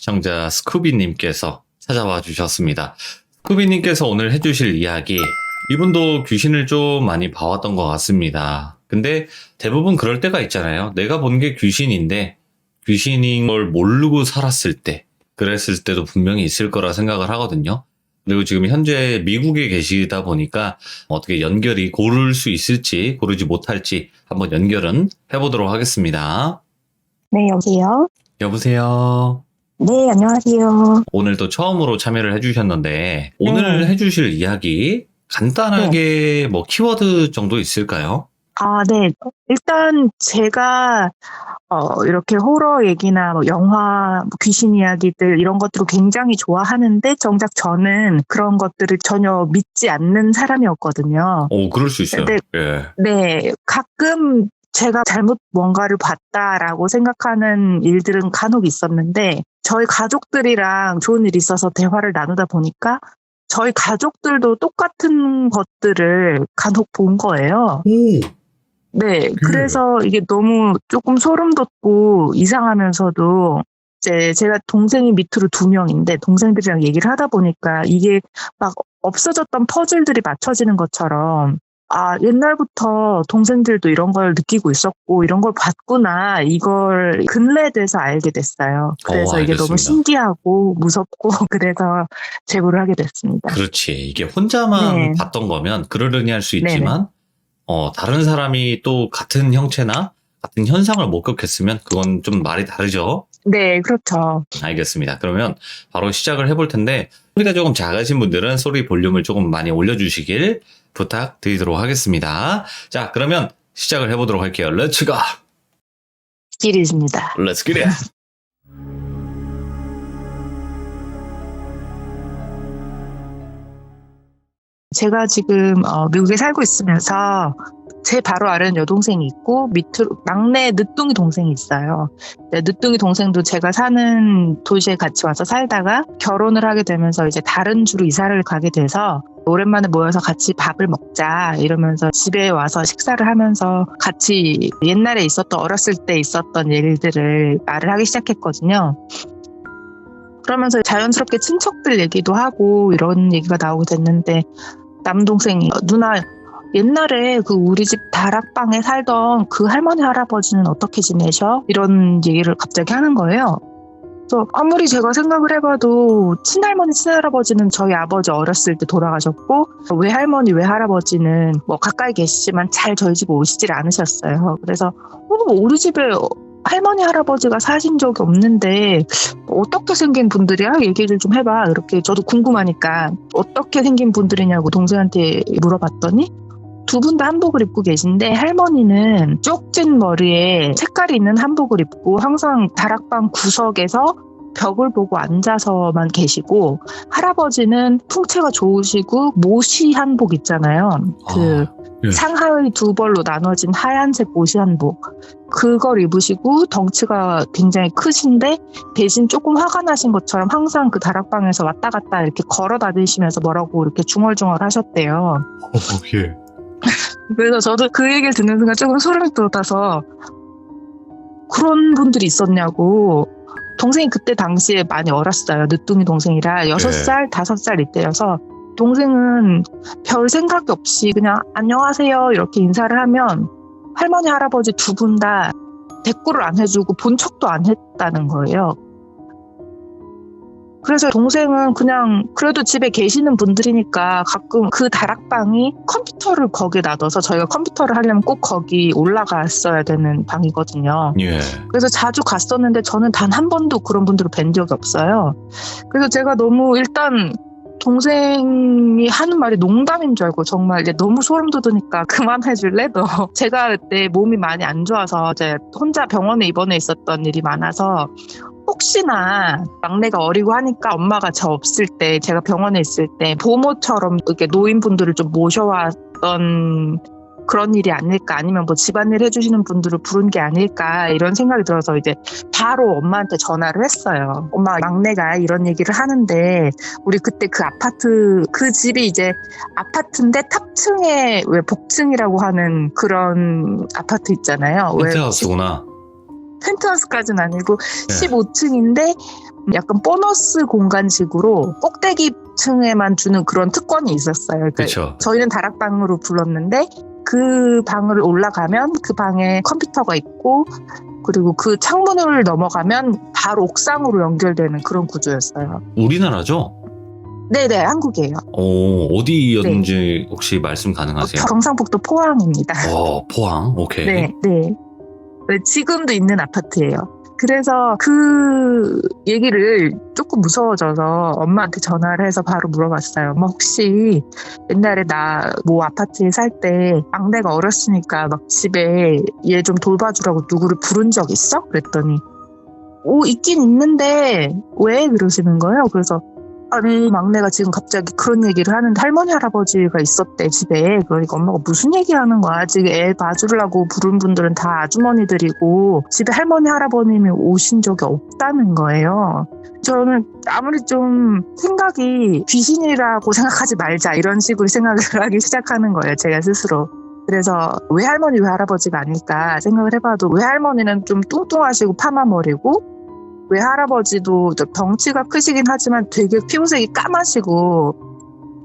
시청자 스쿠비님께서 찾아와 주셨습니다. 스쿠비님께서 오늘 해주실 이야기, 이분도 귀신을 좀 많이 봐왔던 것 같습니다. 근데 대부분 그럴 때가 있잖아요. 내가 본 게 귀신인데 귀신인 걸 모르고 살았을 때, 그랬을 때도 분명히 있을 거라 생각을 하거든요. 그리고 지금 현재 미국에 계시다 보니까 어떻게 연결이 고를 수 있을지 고르지 못할지 한번 연결은 해보도록 하겠습니다. 네, 여보세요? 여보세요. 네, 안녕하세요. 오늘도 처음으로 참여를 해주셨는데 오늘 네. 해주실 이야기 간단하게 뭐 키워드 정도 있을까요? 네. 일단 제가 이렇게 호러 얘기나 뭐 영화, 뭐 귀신 이야기들 이런 것들을 굉장히 좋아하는데 정작 저는 그런 것들을 전혀 믿지 않는 사람이었거든요. 오, 그럴 수 있어요. 근데 예. 네, 가끔 제가 잘못 뭔가를 봤다라고 생각하는 일들은 간혹 있었는데 저희 가족들이랑 좋은 일이 있어서 대화를 나누다 보니까 저희 가족들도 똑같은 것들을 간혹 본 거예요. 오. 네, 그래서 이게 너무 조금 소름 돋고 이상하면서도 이제 제가 동생이 밑으로 2명인데 동생들이랑 얘기를 하다 보니까 이게 막 없어졌던 퍼즐들이 맞춰지는 것처럼 옛날부터 동생들도 이런 걸 느끼고 있었고 이런 걸 봤구나, 이걸 근래에 대해서 알게 됐어요. 그래서 이게 너무 알겠습니다. 신기하고 무섭고 그래서 제보를 하게 됐습니다. 그렇지. 이게 혼자만 네. 봤던 거면 그러려니 할 수 네네. 있지만 다른 사람이 또 같은 형체나 같은 현상을 목격했으면 그건 좀 말이 다르죠. 네, 그렇죠. 알겠습니다. 그러면 바로 시작을 해볼 텐데 소리가 조금 작으신 분들은 소리 볼륨을 조금 많이 올려주시길 부탁드리도록 하겠습니다. 자, 그러면 시작을 해보도록 할게요. Let's go! 길이십니다. Let's get it! 제가 지금 미국에 살고 있으면서 제 바로 아래는 여동생이 있고 밑으로 막내 늦둥이 동생이 있어요. 네, 늦둥이 동생도 제가 사는 도시에 같이 와서 살다가 결혼을 하게 되면서 이제 다른 주로 이사를 가게 돼서 오랜만에 모여서 같이 밥을 먹자 이러면서 집에 와서 식사를 하면서 같이 옛날에 있었던, 어렸을 때 있었던 일들을 말을 하기 시작했거든요. 그러면서 자연스럽게 친척들 얘기도 하고 이런 얘기가 나오게 됐는데 남동생이 누나, 옛날에 그 우리 집 다락방에 살던 그 할머니 할아버지는 어떻게 지내셔? 이런 얘기를 갑자기 하는 거예요. 그래서 아무리 제가 생각을 해봐도 친할머니 친할아버지는 저희 아버지 어렸을 때 돌아가셨고 외할머니 외할아버지는 뭐 가까이 계시지만 잘 저희 집에 오시질 않으셨어요. 그래서 우리 집에 할머니 할아버지가 사신 적이 없는데 어떻게 생긴 분들이야? 얘기를 좀 해봐. 이렇게 저도 궁금하니까 어떻게 생긴 분들이냐고 동생한테 물어봤더니 두 분 다 한복을 입고 계신데 할머니는 쪽진 머리에 색깔이 있는 한복을 입고 항상 다락방 구석에서 벽을 보고 앉아서만 계시고 할아버지는 풍채가 좋으시고 모시 한복 있잖아요. 예. 상하의 2벌로 나눠진 하얀색 모시 한복, 그걸 입으시고 덩치가 굉장히 크신데 대신 조금 화가 나신 것처럼 항상 그 다락방에서 왔다 갔다 이렇게 걸어 다니시면서 뭐라고 이렇게 중얼중얼 하셨대요. 예. 그래서 저도 그 얘기를 듣는 순간 조금 소름이 돋아서 그런 분들이 있었냐고. 동생이 그때 당시에 많이 어렸어요. 늦둥이 동생이라 6살, 5살 이때여서 동생은 별 생각이 없이 그냥 안녕하세요 이렇게 인사를 하면 할머니 할아버지 두 분 다 대꾸를 안 해주고 본 척도 안 했다는 거예요. 그래서 동생은 그냥 그래도 집에 계시는 분들이니까 가끔 그 다락방이 컴퓨터를 거기에 놔둬서 저희가 컴퓨터를 하려면 꼭 거기 올라갔어야 되는 방이거든요. 예. 그래서 자주 갔었는데 저는 단 한 번도 그런 분들을 뵌 적이 없어요. 그래서 제가 너무 일단 동생이 하는 말이 농담인 줄 알고 정말 이제 너무 소름 돋으니까 그만해줄래? 너. 제가 그때 몸이 많이 안 좋아서 이제 혼자 병원에 입원해 있었던 일이 많아서 혹시나 막내가 어리고 하니까 엄마가 저 없을 때 제가 병원에 있을 때 보모처럼 이렇게 노인분들을 좀 모셔왔던 그런 일이 아닐까, 아니면 뭐 집안일 해주시는 분들을 부른 게 아닐까 이런 생각이 들어서 이제 바로 엄마한테 전화를 했어요. 엄마, 막내가 이런 얘기를 하는데 우리 그때 그 아파트, 그 집이 이제 아파트인데 탑층에 왜 복층이라고 하는 그런 아파트 있잖아요. 펜트하우스구나. 펜트하우스까지는 아니고 네. 15층인데 약간 보너스 공간식으로 꼭대기 층에만 주는 그런 특권이 있었어요. 그러니까 그렇죠. 저희는 다락방으로 불렀는데 그 방을 올라가면 그 방에 컴퓨터가 있고 그리고 그 창문을 넘어가면 바로 옥상으로 연결되는 그런 구조였어요. 우리나라죠? 네네, 한국이에요. 어디였는지 혹시 말씀 가능하세요? 경상북도 포항입니다. 포항. 오케이. 네. 네, 지금도 있는 아파트예요. 그래서 그 얘기를 조금 무서워져서 엄마한테 전화를 해서 바로 물어봤어요. 엄마 혹시 옛날에 나 뭐 아파트에 살 때 막내가 어렸으니까 막 집에 얘 좀 돌봐주라고 누구를 부른 적 있어? 그랬더니 있긴 있는데 왜 그러시는 거예요? 그래서 아니 막내가 지금 갑자기 그런 얘기를 하는데 할머니 할아버지가 있었대 집에. 그러니까 엄마가 무슨 얘기하는 거야. 지금 애 봐주려고 부른 분들은 다 아주머니들이고 집에 할머니 할아버님이 오신 적이 없다는 거예요. 저는 아무리 좀 생각이 귀신이라고 생각하지 말자 이런 식으로 생각을 하기 시작하는 거예요. 제가 스스로. 그래서 왜 할머니 왜 할아버지가 아닐까 생각을 해봐도 왜 할머니는 좀 뚱뚱하시고 파마머리고 왜 할아버지도 덩치가 크시긴 하지만 되게 피부색이 까마시고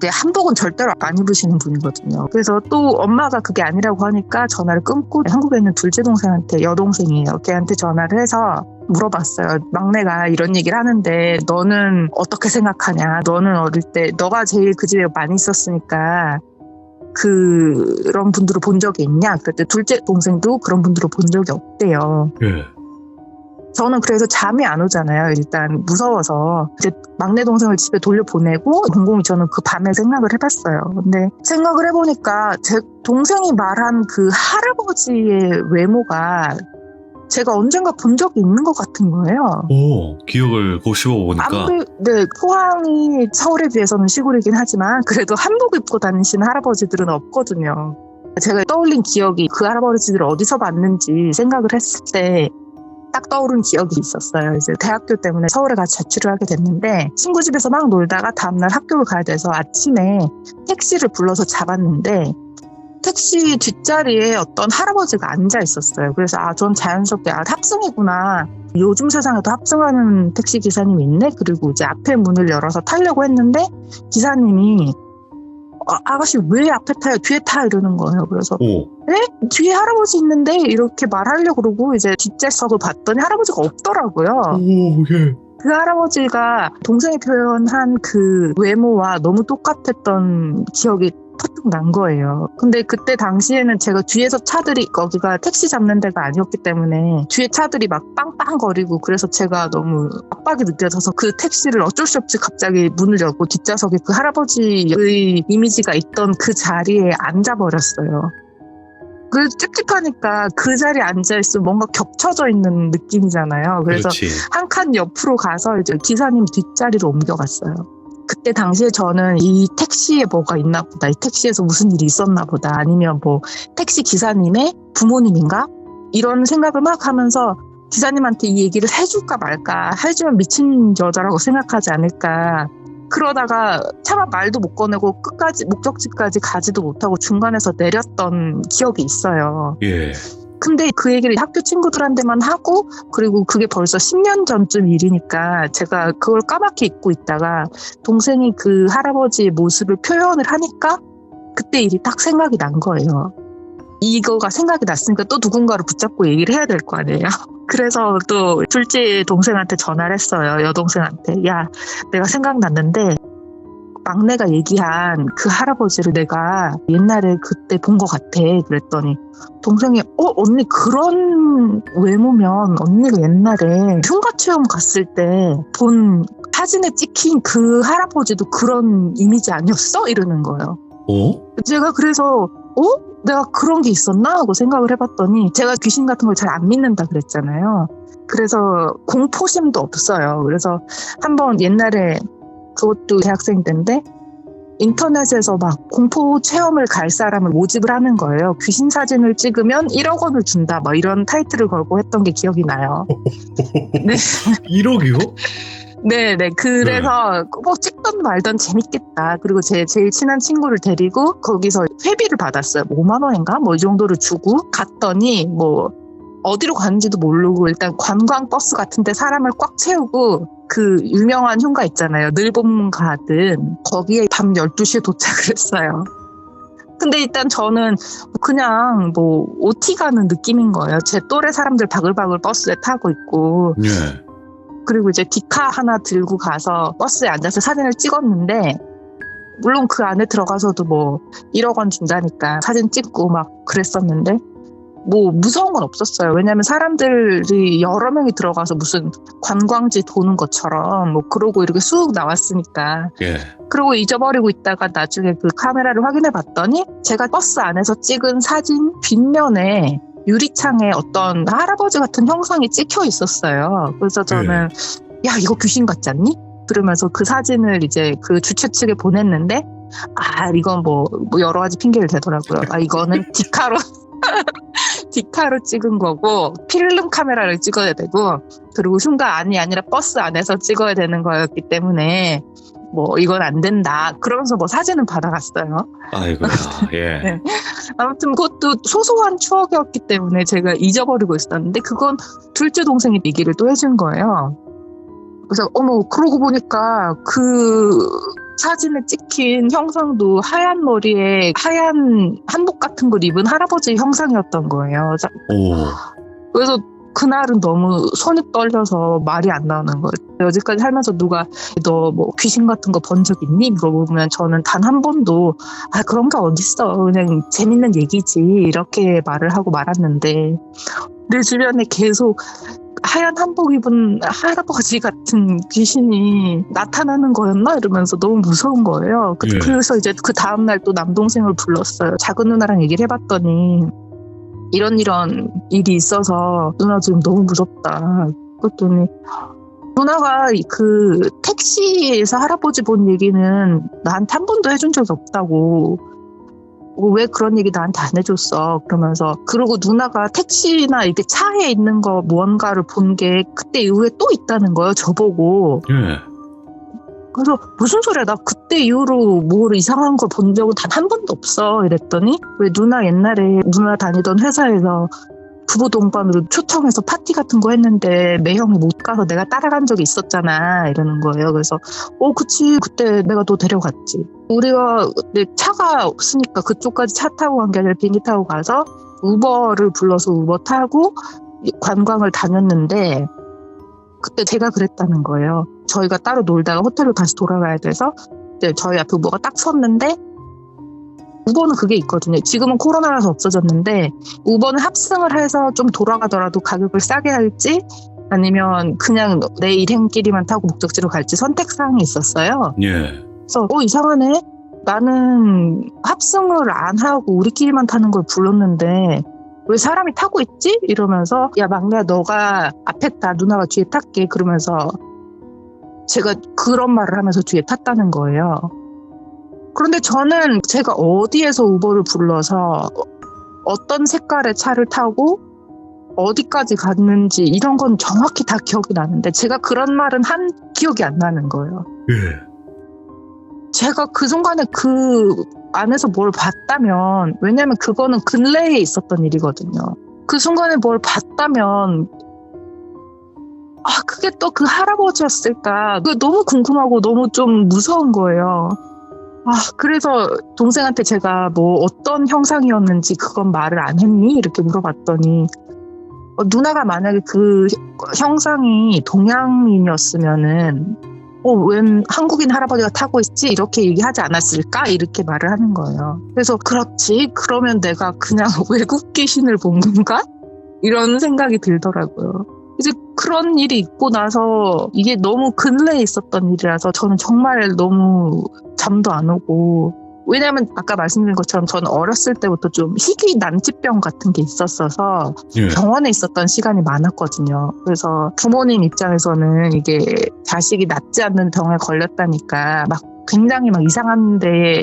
한복은 절대로 안 입으시는 분이거든요. 그래서 또 엄마가 그게 아니라고 하니까 전화를 끊고 한국에 있는 둘째 동생한테 여동생이에요. 걔한테 전화를 해서 물어봤어요. 막내가 이런 얘기를 하는데 너는 어떻게 생각하냐. 너는 어릴 때 너가 제일 그 집에 많이 있었으니까 그런 분들을 본 적이 있냐. 그랬더니 둘째 동생도 그런 분들을 본 적이 없대요. 예. 저는 그래서 잠이 안 오잖아요. 일단 무서워서 이제 막내 동생을 집에 돌려보내고 곰곰이 저는 그 밤에 생각을 해봤어요. 근데 생각을 해보니까 제 동생이 말한 그 할아버지의 외모가 제가 언젠가 본 적이 있는 것 같은 거예요. 기억을 곱씹어 보니까. 네, 포항이 서울에 비해서는 시골이긴 하지만 그래도 한복 입고 다니시는 할아버지들은 없거든요. 제가 떠올린 기억이 그 할아버지들을 어디서 봤는지 생각을 했을 때 딱 떠오른 기억이 있었어요. 이제 대학교 때문에 서울에 가서 자취를 하게 됐는데 친구 집에서 막 놀다가 다음날 학교를 가야 돼서 아침에 택시를 불러서 잡았는데 택시 뒷자리에 어떤 할아버지가 앉아 있었어요. 그래서 전 자연스럽게 탑승이구나. 요즘 세상에도 합승하는 택시 기사님이 있네. 그리고 이제 앞에 문을 열어서 타려고 했는데 기사님이 아가씨 왜 앞에 타요? 뒤에 타 이러는 거예요. 그래서 뒤에 할아버지 있는데 이렇게 말하려고 그러고 이제 뒷좌석을 봤더니 할아버지가 없더라고요. 예. 그 할아버지가 동생이 표현한 그 외모와 너무 똑같았던 기억이 퍼뜩 난 거예요. 근데 그때 당시에는 제가 뒤에서 차들이 거기가 택시 잡는 데가 아니었기 때문에 뒤에 차들이 막 빵빵거리고 그래서 제가 너무 압박이 느껴져서 그 택시를 어쩔 수 없이 갑자기 문을 열고 뒷좌석에 그 할아버지의 이미지가 있던 그 자리에 앉아버렸어요. 그 찝찝하니까 그 자리에 앉아있으면 뭔가 겹쳐져 있는 느낌이잖아요. 그래서 한 칸 옆으로 가서 이제 기사님 뒷자리로 옮겨갔어요. 그때 당시에 저는 이 택시에 뭐가 있나 보다. 이 택시에서 무슨 일이 있었나 보다. 아니면 뭐 택시 기사님의 부모님인가? 이런 생각을 막 하면서 기사님한테 이 얘기를 해줄까 말까. 해주면 미친 여자라고 생각하지 않을까. 그러다가 차마 말도 못 꺼내고 끝까지 목적지까지 가지도 못하고 중간에서 내렸던 기억이 있어요. 예. 근데 그 얘기를 학교 친구들한테만 하고 그리고 그게 벌써 10년 전쯤 일이니까 제가 그걸 까맣게 잊고 있다가 동생이 그 할아버지의 모습을 표현을 하니까 그때 일이 딱 생각이 난 거예요. 이거가 생각이 났으니까 또 누군가를 붙잡고 얘기를 해야 될 거 아니에요. 그래서 또 둘째 동생한테 전화를 했어요. 여동생한테. 야, 내가 생각났는데 막내가 얘기한 그 할아버지를 내가 옛날에 그때 본 것 같아. 그랬더니 동생이 언니 그런 외모면 언니가 옛날에 흉가 체험 갔을 때 본 사진에 찍힌 그 할아버지도 그런 이미지 아니었어? 이러는 거예요. 제가 그래서 내가 그런 게 있었나? 하고 생각을 해봤더니 제가 귀신 같은 걸 잘 안 믿는다 그랬잖아요. 그래서 공포심도 없어요. 그래서 한번 옛날에 그것도 대학생 때인데 인터넷에서 막 공포 체험을 갈 사람을 모집을 하는 거예요. 귀신 사진을 찍으면 1억 원을 준다. 뭐 이런 타이틀을 걸고 했던 게 기억이 나요. 네. 1억이요? 네네. 그래서 뭐 찍던 말던 재밌겠다. 그리고 제 제일 친한 친구를 데리고 거기서 회비를 받았어요. 5만 원인가? 뭐 이 정도를 주고 갔더니 뭐 어디로 가는지도 모르고 일단 관광버스 같은데 사람을 꽉 채우고 그 유명한 흉가 있잖아요. 늘봄 가든 거기에 밤 12시에 도착을 했어요. 근데 일단 저는 그냥 뭐 OT 가는 느낌인 거예요. 제 또래 사람들 바글바글 버스에 타고 있고 예. 그리고 이제 디카 하나 들고 가서 버스에 앉아서 사진을 찍었는데 물론 그 안에 들어가서도 뭐 1억 원 준다니까 사진 찍고 막 그랬었는데 뭐 무서운 건 없었어요. 왜냐하면 사람들이 여러 명이 들어가서 무슨 관광지 도는 것처럼 뭐 그러고 이렇게 쑥 나왔으니까. 예. 그리고 잊어버리고 있다가 나중에 그 카메라를 확인해 봤더니 제가 버스 안에서 찍은 사진 뒷면에 유리창에 어떤 할아버지 같은 형상이 찍혀 있었어요. 그래서 저는 야 이거 귀신 같지 않니? 그러면서 그 사진을 이제 그 주최 측에 보냈는데 이건 뭐 여러 가지 핑계를 대더라고요. 이거는 디카로 찍은 거고 필름 카메라를 찍어야 되고 그리고 흉가 안이 아니라 버스 안에서 찍어야 되는 거였기 때문에 뭐 이건 안 된다. 그러면서 뭐 사진은 받아갔어요. 아이고야. 예. 네. 아무튼 그것도 소소한 추억이었기 때문에 제가 잊어버리고 있었는데 그건 둘째 동생이 얘기를 또 해준 거예요. 그래서 그러고 보니까 그 사진에 찍힌 형상도 하얀 머리에 하얀 한복 같은 걸 입은 할아버지 형상이었던 거예요. 그래서 그날은 너무 손이 떨려서 말이 안 나오는 거예요. 여지까지 살면서 누가 너 뭐 귀신 같은 거 본 적 있니? 물어보면 저는 단 한 번도 그런 게 어딨어. 그냥 재밌는 얘기지. 이렇게 말을 하고 말았는데 내 주변에 계속 하얀 한복 입은 할아버지 같은 귀신이 나타나는 거였나? 이러면서 너무 무서운 거예요. 그래서 이제 그 다음날 또 남동생을 불렀어요. 작은 누나랑 얘기를 해봤더니 이런 일이 있어서 누나 지금 너무 무섭다. 그랬더니 누나가 그 택시에서 할아버지 본 얘기는 나한테 한 번도 해준 적이 없다고. 왜 그런 얘기 나한테 안 해줬어? 그러면서 그리고 누나가 택시나 이렇게 차에 있는 거 무언가를 본 게 그때 이후에 또 있다는 거예요. 저보고. 예. 그래서 무슨 소리야? 나 그때 이후로 뭐 이상한 걸 본 적은 단 한 번도 없어. 이랬더니 왜 누나 옛날에 누나 다니던 회사에서 부부 동반으로 초청해서 파티 같은 거 했는데 매형이 못 가서 내가 따라간 적이 있었잖아. 이러는 거예요. 그래서 그치. 그때 내가 너 데려갔지. 우리가 내 차가 없으니까 그쪽까지 차 타고 간 게 아니라 비행기 타고 가서 우버를 불러서 우버 타고 관광을 다녔는데 그때 제가 그랬다는 거예요. 저희가 따로 놀다가 호텔로 다시 돌아가야 돼서 저희 앞에 우버가 딱 섰는데 우버는 그게 있거든요. 지금은 코로나라서 없어졌는데 우버는 합승을 해서 좀 돌아가더라도 가격을 싸게 할지 아니면 그냥 내 일행끼리만 타고 목적지로 갈지 선택사항이 있었어요. 예. 그래서 이상하네. 나는 합승을 안 하고 우리끼리만 타는 걸 불렀는데 왜 사람이 타고 있지? 이러면서 야 막내야 너가 앞에 타 누나가 뒤에 탈게 그러면서 제가 그런 말을 하면서 뒤에 탔다는 거예요. 그런데 저는 제가 어디에서 우버를 불러서 어떤 색깔의 차를 타고 어디까지 갔는지 이런 건 정확히 다 기억이 나는데 제가 그런 말은 한 기억이 안 나는 거예요. 예. 제가 그 순간에 그 안에서 뭘 봤다면 왜냐면 그거는 근래에 있었던 일이거든요. 그 순간에 뭘 봤다면 그게 또 그 할아버지였을까 그게 너무 궁금하고 너무 좀 무서운 거예요. 그래서 동생한테 제가 뭐 어떤 형상이었는지 그건 말을 안 했니? 이렇게 물어봤더니 누나가 만약에 그 형상이 동양인이었으면은 웬 한국인 할아버지가 타고 있지? 이렇게 얘기하지 않았을까? 이렇게 말을 하는 거예요. 그래서 그렇지? 그러면 내가 그냥 외국 귀신을 본 건가? 이런 생각이 들더라고요. 이제 그런 일이 있고 나서 이게 너무 근래에 있었던 일이라서 저는 정말 너무 잠도 안 오고 왜냐하면 아까 말씀드린 것처럼 저는 어렸을 때부터 좀 희귀 난치병 같은 게 있었어서 병원에 있었던 시간이 많았거든요. 그래서 부모님 입장에서는 이게 자식이 낫지 않는 병에 걸렸다니까 막 굉장히 막 이상한 데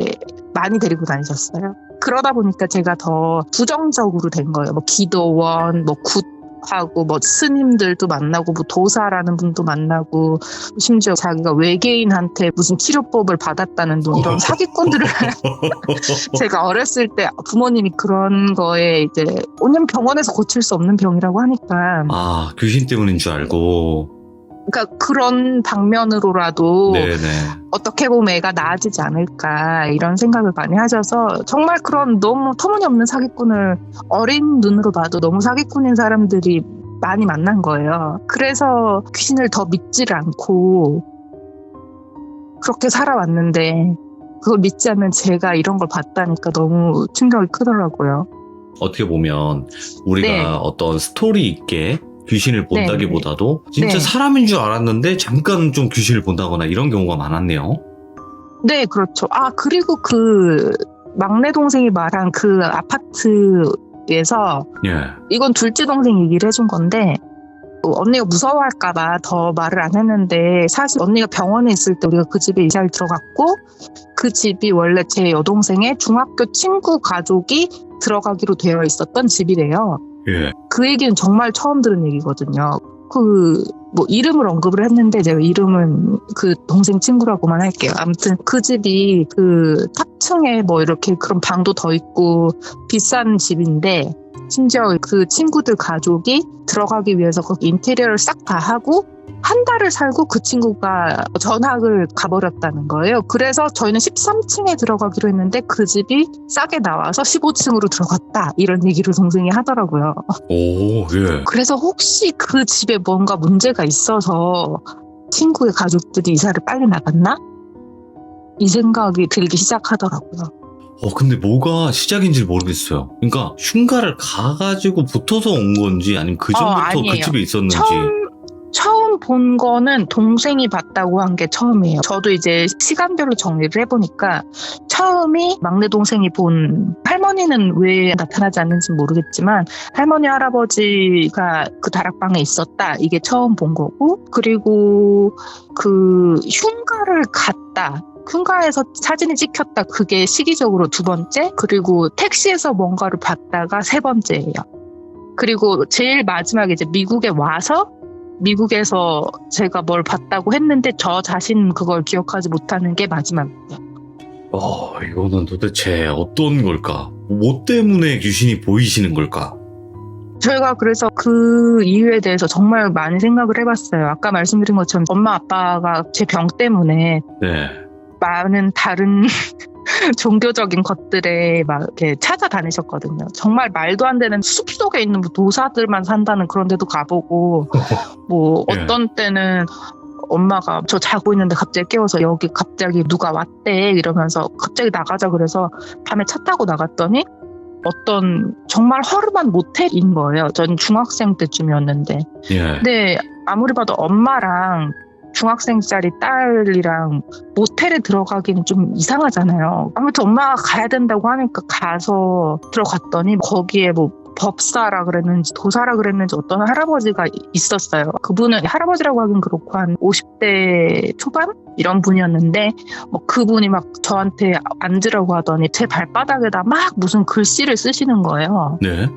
많이 데리고 다니셨어요. 그러다 보니까 제가 더 부정적으로 된 거예요. 뭐 기도원, 뭐 굿 하고 뭐 스님들도 만나고 뭐 도사라는 분도 만나고 심지어 자기가 외계인한테 무슨 치료법을 받았다는 둥 이런 사기꾼들을 제가 어렸을 때 부모님이 그런 거에 이제 왜냐면 병원에서 고칠 수 없는 병이라고 하니까 아, 귀신 때문인 줄 알고. 그러니까 그런 방면으로라도 네네. 어떻게 보면 애가 나아지지 않을까 이런 생각을 많이 하셔서 정말 그런 너무 터무니없는 사기꾼을 어린 눈으로 봐도 너무 사기꾼인 사람들이 많이 만난 거예요. 그래서 귀신을 더 믿지를 않고 그렇게 살아왔는데 그걸 믿지 않는 제가 이런 걸 봤다니까 너무 충격이 크더라고요. 어떻게 보면 우리가 네. 어떤 스토리 있게 귀신을 본다기보다도 진짜 네. 사람인 줄 알았는데 잠깐 좀 귀신을 본다거나 이런 경우가 많았네요. 네, 그렇죠. 아, 그리고 그 막내 동생이 말한 그 아파트에서 예. 이건 둘째 동생이 얘기를 해준 건데 언니가 무서워할까봐 더 말을 안 했는데 사실 언니가 병원에 있을 때 우리가 그 집에 이사를 들어갔고 그 집이 원래 제 여동생의 중학교 친구 가족이 들어가기로 되어 있었던 집이래요. 예. 그 얘기는 정말 처음 들은 얘기거든요. 뭐 이름을 언급을 했는데 제가 이름은 그 동생 친구라고만 할게요. 아무튼 그 집이 그 탑층에 뭐 이렇게 그런 방도 더 있고 비싼 집인데 심지어 그 친구들 가족이 들어가기 위해서 거기 인테리어를 싹 다 하고 한 달을 살고 그 친구가 전학을 가버렸다는 거예요. 그래서 저희는 13층에 들어가기로 했는데 그 집이 싸게 나와서 15층으로 들어갔다. 이런 얘기를 동생이 하더라고요. 오, 예. 그래서 혹시 그 집에 뭔가 문제가 있어서 친구의 가족들이 이사를 빨리 나갔나? 이 생각이 들기 시작하더라고요. 근데 뭐가 시작인지 모르겠어요. 그러니까 흉가를 가가지고 붙어서 온 건지 아니면 그 전부터 그 아니에요. 집에 있었는지. 처음 본 거는 동생이 봤다고 한 게 처음이에요. 저도 이제 시간별로 정리를 해보니까 처음이 막내 동생이 본 할머니는 왜 나타나지 않는지 모르겠지만 할머니 할아버지가 그 다락방에 있었다. 이게 처음 본 거고 그리고 그 흉가를 갔다. 흉가에서 사진이 찍혔다. 그게 시기적으로 두 번째. 그리고 택시에서 뭔가를 봤다가 세 번째예요. 그리고 제일 마지막에 이제 미국에 와서 미국에서 제가 뭘 봤다고 했는데 저 자신 그걸 기억하지 못하는 게 마지막이에요. 이거는 도대체 어떤 걸까? 뭐 때문에 귀신이 보이시는 걸까? 저희가 그래서 그 이유에 대해서 정말 많이 생각을 해봤어요. 아까 말씀드린 것처럼 엄마 아빠가 제 병 때문에 네. 많은 다른 종교적인 것들에 막 이렇게 찾아다니셨거든요. 정말 말도 안 되는 숲속에 있는 뭐 도사들만 산다는 그런 데도 가보고 뭐 예. 어떤 때는 엄마가 저 자고 있는데 갑자기 깨워서 여기 갑자기 누가 왔대 이러면서 갑자기 나가자 그래서 밤에 차 타고 나갔더니 어떤 정말 허름한 모텔인 거예요. 전 중학생 때쯤이었는데 예. 근데 아무리 봐도 엄마랑 중학생짜리 딸이랑 모텔에 들어가기는 좀 이상하잖아요. 아무튼 엄마가 가야 된다고 하니까 가서 들어갔더니 거기에 뭐 법사라 그랬는지 도사라 그랬는지 어떤 할아버지가 있었어요. 그분은 할아버지라고 하긴 그렇고 한 50대 초반? 이런 분이었는데 뭐 그분이 막 저한테 앉으라고 하더니 제 발바닥에다 막 무슨 글씨를 쓰시는 거예요. 네.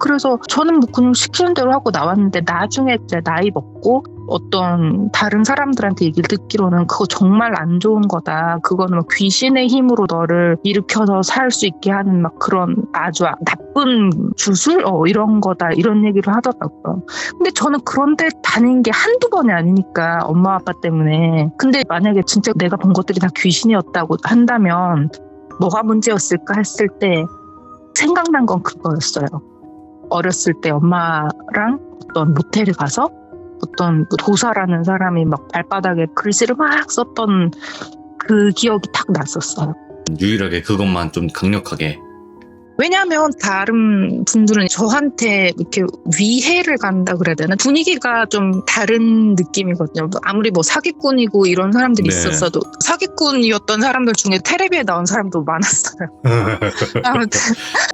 그래서 저는 뭐 그냥 시키는 대로 하고 나왔는데 나중에 이제 나이 먹고 어떤 다른 사람들한테 얘기를 듣기로는 그거 정말 안 좋은 거다. 그거는 막 귀신의 힘으로 너를 일으켜서 살 수 있게 하는 막 그런 아주 나쁜 주술? 이런 거다. 이런 얘기를 하더라고요. 근데 저는 그런데 다닌 게 한두 번이 아니니까 엄마 아빠 때문에. 근데 만약에 진짜 내가 본 것들이 다 귀신이었다고 한다면 뭐가 문제였을까 했을 때 생각난 건 그거였어요. 어렸을 때 엄마랑 어떤 모텔에 가서 어떤 도사라는 사람이 막 발바닥에 글씨를 막 썼던 그 기억이 탁 났었어요. 유일하게 그것만 좀 강력하게. 왜냐하면 다른 분들은 저한테 이렇게 위해를 간다 그래야 되나? 분위기가 좀 다른 느낌이거든요. 아무리 뭐 사기꾼이고 이런 사람들이 네. 있었어도 사기꾼이었던 사람들 중에 텔레비에 나온 사람도 많았어요. 아무튼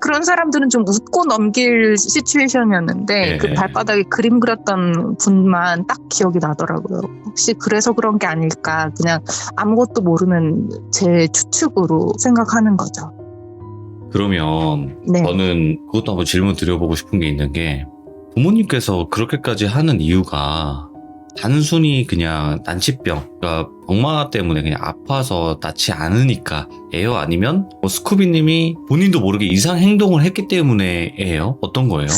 그런 사람들은 좀 웃고 넘길 시츄에이션이었는데 네. 그 발바닥에 그림 그렸던 분만 딱 기억이 나더라고요. 혹시 그래서 그런 게 아닐까 그냥 아무것도 모르는 제 추측으로 생각하는 거죠. 그러면 네. 저는 그것도 한번 질문 드려보고 싶은 게 있는 게 부모님께서 그렇게까지 하는 이유가 단순히 그냥 난치병, 그러니까 병마 때문에 그냥 아파서 낫지 않으니까예요? 아니면 뭐 스쿠비님이 본인도 모르게 이상 행동을 했기 때문에예요? 어떤 거예요?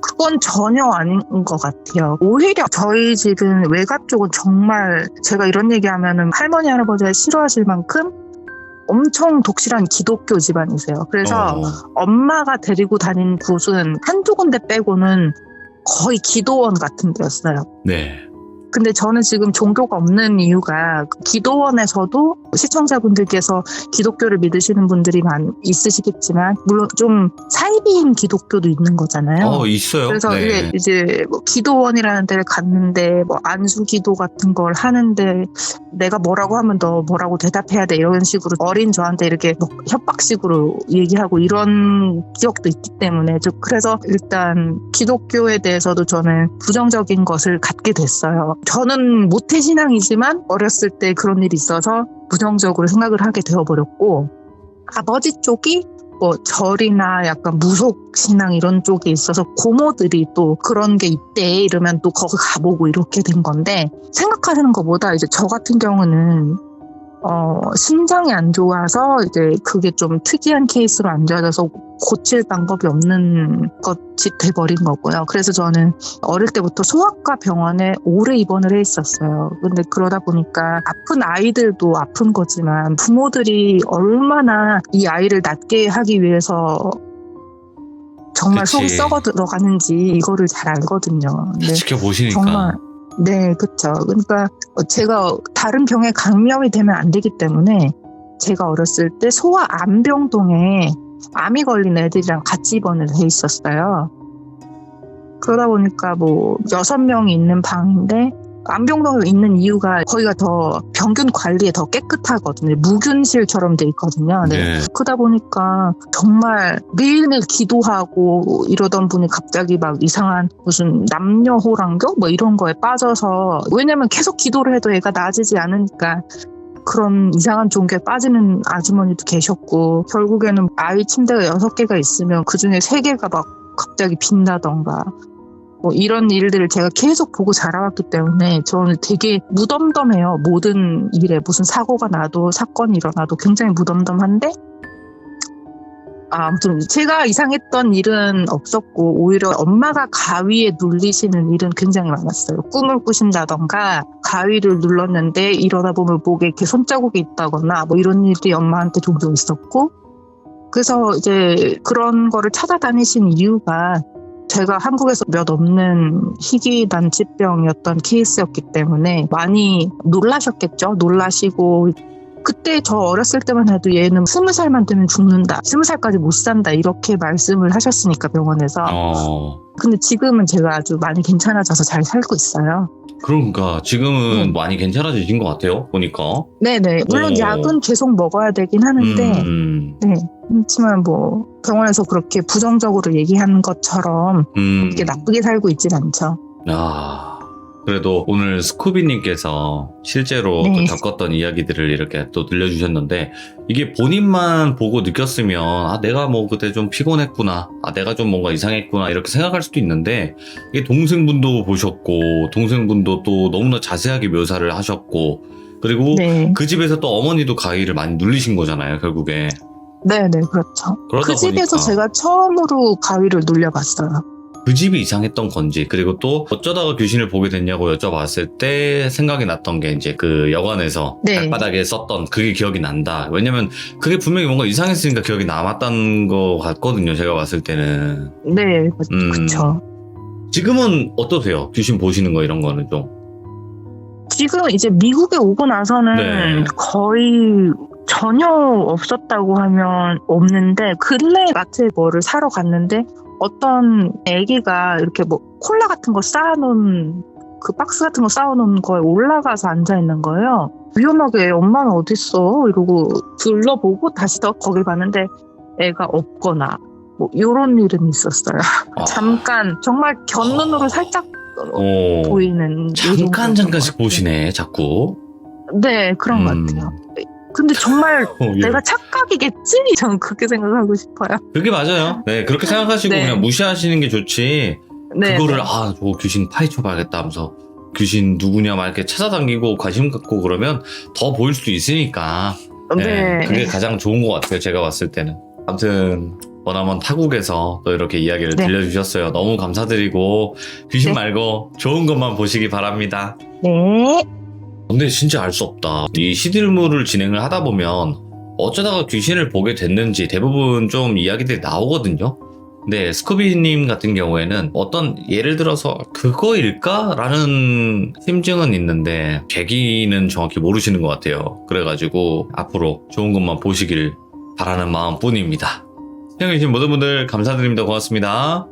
그건 전혀 아닌 것 같아요. 오히려 저희 집은 외가 쪽은 정말 제가 이런 얘기하면은 할머니 할아버지가 싫어하실 만큼 엄청 독실한 기독교 집안이세요. 그래서 엄마가 데리고 다닌 곳은 한두 군데 빼고는 거의 기도원 같은 데였어요. 네. 근데 저는 지금 종교가 없는 이유가 기도원에서도 시청자분들께서 기독교를 믿으시는 분들이 있으시겠지만 물론 좀 사이비인 기독교도 있는 거잖아요. 있어요. 그래서 네. 이제 뭐 기도원이라는 데를 갔는데 뭐 안수기도 같은 걸 하는데 내가 뭐라고 하면 너 뭐라고 대답해야 돼 이런 식으로 어린 저한테 이렇게 뭐 협박식으로 얘기하고 이런 기억도 있기 때문에 그래서 일단 기독교에 대해서도 저는 부정적인 것을 갖게 됐어요. 저는 모태신앙이지만 어렸을 때 그런 일이 있어서 부정적으로 생각을 하게 되어버렸고 아버지 쪽이 뭐 절이나 약간 무속신앙 이런 쪽에 있어서 고모들이 또 그런 게 있대 이러면 또 거기 가보고 이렇게 된 건데 생각하시는 것보다 이제 저 같은 경우는 심장이 안 좋아서 이제 그게 좀 특이한 케이스로 안 좋아져서 고칠 방법이 없는 것이 돼버린 거고요. 그래서 저는 어릴 때부터 소아과 병원에 오래 입원을 해 있었어요. 근데 그러다 보니까 아픈 아이들도 아픈 거지만 부모들이 얼마나 이 아이를 낫게 하기 위해서 정말 그치. 속이 썩어 들어가는지 이거를 잘 알거든요. 근데 지켜보시니까. 정말 네, 그렇죠. 그러니까 제가 다른 병에 감염이 되면 안 되기 때문에 제가 어렸을 때 소아 암병동에 암이 걸린 애들이랑 같이 입원을 해 있었어요. 그러다 보니까 뭐 6명이 있는 방인데 암병동에 있는 이유가 거기가 더 병균 관리에 더 깨끗하거든요. 무균실처럼 돼 있거든요. 네. 그러다 보니까 정말 매일매일 기도하고 이러던 분이 갑자기 막 이상한 무슨 남녀호랑교 뭐 이런 거에 빠져서 왜냐면 계속 기도를 해도 애가 나아지지 않으니까 그런 이상한 종교에 빠지는 아주머니도 계셨고 결국에는 아이 침대가 6개가 있으면 그중에 3개가 막 갑자기 빈다던가 뭐 이런 일들을 제가 계속 보고 자라왔기 때문에 저는 되게 무덤덤해요. 모든 일에 무슨 사고가 나도 사건이 일어나도 굉장히 무덤덤한데 아무튼 제가 이상했던 일은 없었고 오히려 엄마가 가위에 눌리시는 일은 굉장히 많았어요. 꿈을 꾸신다던가 가위를 눌렀는데 일어나 보면 목에 이렇게 손자국이 있다거나 뭐 이런 일이 엄마한테 종종 있었고 그래서 이제 그런 거를 찾아다니신 이유가 제가 한국에서 몇 없는 희귀 난치병이었던 케이스였기 때문에 많이 놀라셨겠죠. 놀라시고 그때 저 어렸을 때만 해도 얘는 20살만 되면 죽는다. 20살까지 못 산다. 이렇게 말씀을 하셨으니까 병원에서. 근데 지금은 제가 아주 많이 괜찮아져서 잘 살고 있어요. 그러니까 지금은 많이 괜찮아지신 것 같아요. 보니까. 네네. 물론 약은 계속 먹어야 되긴 하는데 네. 그렇지만 뭐 병원에서 그렇게 부정적으로 얘기하는 것처럼 그렇게 나쁘게 살고 있진 않죠. 그래도 오늘 스쿠비님께서 실제로 또 겪었던 이야기들을 이렇게 또 들려주셨는데 이게 본인만 보고 느꼈으면 내가 뭐 그때 좀 피곤했구나, 내가 좀 뭔가 이상했구나 이렇게 생각할 수도 있는데 이게 동생분도 보셨고 동생분도 또 너무나 자세하게 묘사를 하셨고 그리고 그 집에서 또 어머니도 가위를 많이 눌리신 거잖아요 결국에. 네네 그렇죠. 그 집에서 제가 처음으로 가위를 눌려봤어요. 그 집이 이상했던 건지 그리고 또 어쩌다가 귀신을 보게 됐냐고 여쭤봤을 때 생각이 났던 게 이제 그 여관에서 발바닥에 썼던 그게 기억이 난다. 왜냐면 그게 분명히 뭔가 이상했으니까 기억이 남았다는 거 같거든요. 제가 봤을 때는. 네, 그렇죠. 지금은 어떠세요? 귀신 보시는 거 이런 거는 좀. 지금 이제 미국에 오고 나서는 거의 전혀 없었다고 하면 없는데 근래 마트에 뭐를 사러 갔는데 어떤 애기가 이렇게 뭐 콜라 같은 거 쌓아놓은 그 박스 같은 거 쌓아놓은 거에 올라가서 앉아있는 거예요. 위험하게 엄마는 어딨어? 이러고 둘러보고 다시 더 거길 봤는데 애가 없거나 뭐 이런 일은 있었어요. 잠깐 정말 곁눈으로 살짝 보이는 잠깐씩 보시네 자꾸. 네 그런 것 같아요. 근데 정말 내가 착각이겠지? 저는 그렇게 생각하고 싶어요. 그게 맞아요. 네, 그렇게 생각하시고 그냥 무시하시는 게 좋지. 네, 그거를 네. 저 귀신 파헤쳐 봐야겠다 하면서 귀신 누구냐 막 이렇게 찾아다니고 관심 갖고 그러면 더 보일 수도 있으니까 네. 그게 가장 좋은 것 같아요. 제가 봤을 때는. 아무튼 머나먼 타국에서 또 이렇게 이야기를 네. 들려주셨어요. 너무 감사드리고 귀신 네. 말고 좋은 것만 보시기 바랍니다. 네. 근데 진짜 알 수 없다. 이 시들물을 진행을 하다 보면 어쩌다가 귀신을 보게 됐는지 대부분 좀 이야기들이 나오거든요. 근데 스쿠비님 같은 경우에는 어떤 예를 들어서 그거일까? 라는 심증은 있는데 계기는 정확히 모르시는 것 같아요. 그래가지고 앞으로 좋은 것만 보시길 바라는 마음뿐입니다. 시청해주신 모든 분들 감사드립니다. 고맙습니다.